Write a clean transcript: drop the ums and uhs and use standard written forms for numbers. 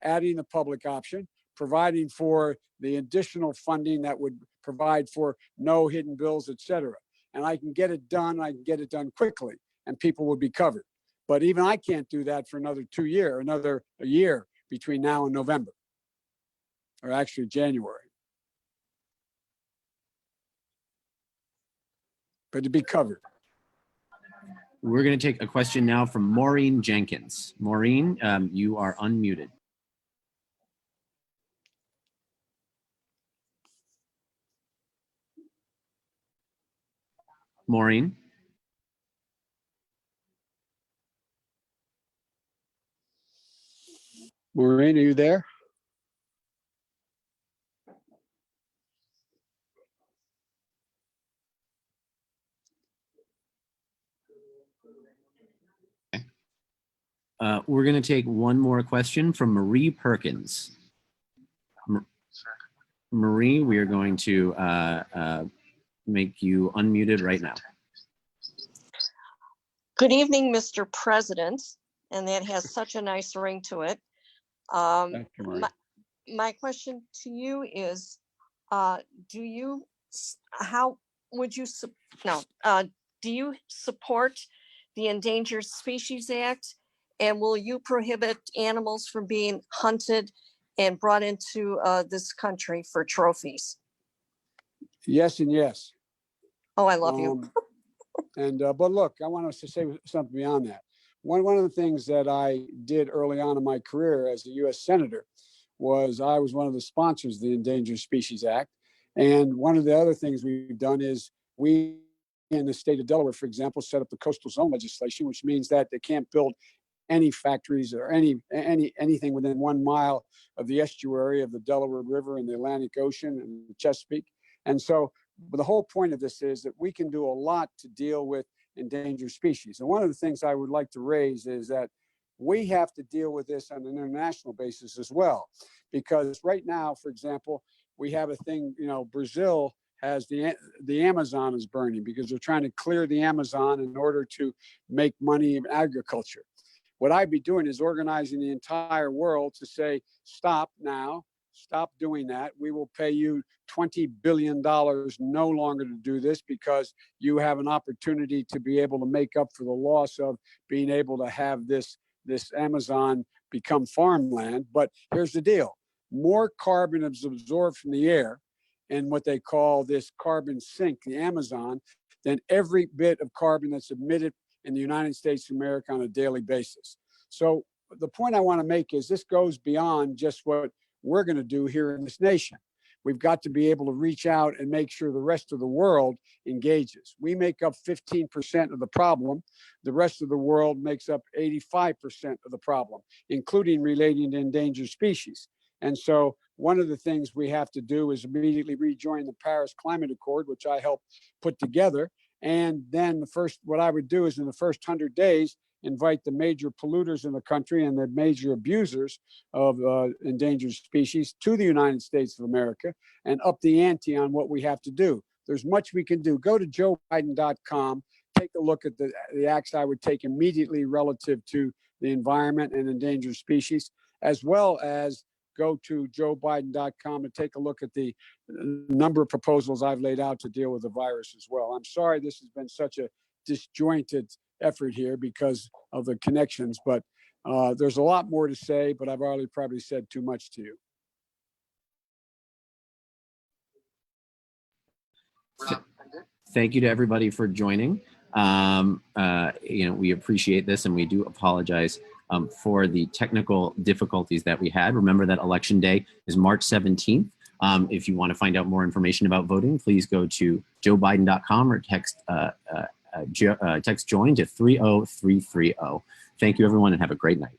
adding the public option, providing for the additional funding that would provide for no hidden bills, et cetera. And I can get it done. I can get it done quickly, and people will be covered. But even I can't do that for another a year between now and November, or actually January. But to be covered. We're going to take a question now from Maureen Jenkins. Maureen, you are unmuted. Maureen. Maureen, are you there? We're going to take one more question from Marie Perkins. Marie, we are going to make you unmuted right now. Good evening, Mr. President, and that has such a nice ring to it. Thank you, Marie. My question to you is, do you support the Endangered Species Act, and will you prohibit animals from being hunted and brought into this country for trophies? Yes and yes. Oh, I love you. But look, I want us to say something beyond that. One of the things that I did early on in my career as a U.S. Senator was I was one of the sponsors of the Endangered Species Act. And one of the other things we've done is we, in the state of Delaware, for example, set up the coastal zone legislation, which means that they can't build any factories or anything within 1 mile of the estuary of the Delaware River and the Atlantic Ocean and the Chesapeake. And so the whole point of this is that we can do a lot to deal with endangered species. And one of the things I would like to raise is that we have to deal with this on an international basis as well. Because right now, for example, we have a thing, Brazil has the Amazon is burning because they're trying to clear the Amazon in order to make money in agriculture. What I'd be doing is organizing the entire world to say, stop now, stop doing that. We will pay you $20 billion no longer to do this because you have an opportunity to be able to make up for the loss of being able to have this Amazon become farmland. But here's the deal. More carbon is absorbed from the air in what they call this carbon sink, the Amazon, than every bit of carbon that's emitted in the United States of America on a daily basis. So the point I want to make is this goes beyond just what we're going to do here in this nation. We've got to be able to reach out and make sure the rest of the world engages. We make up 15% of the problem. The rest of the world makes up 85% of the problem, including relating to endangered species. And so one of the things we have to do is immediately rejoin the Paris Climate Accord, which I helped put together. And then what I would do is in the first 100 days, invite the major polluters in the country and the major abusers of endangered species to the United States of America and up the ante on what we have to do. There's much we can do. Go to joebiden.com, take a look at the acts I would take immediately relative to the environment and endangered species, as well as go to joebiden.com and take a look at the number of proposals I've laid out to deal with the virus as well. I'm sorry this has been such a disjointed effort here because of the connections, but there's a lot more to say, but I've already probably said too much to you. Thank you to everybody for joining. We appreciate this and we do apologize for the technical difficulties that we had. Remember that Election Day is March 17th. If you want to find out more information about voting, please go to joebiden.com or text join to 30330. Thank you, everyone, and have a great night.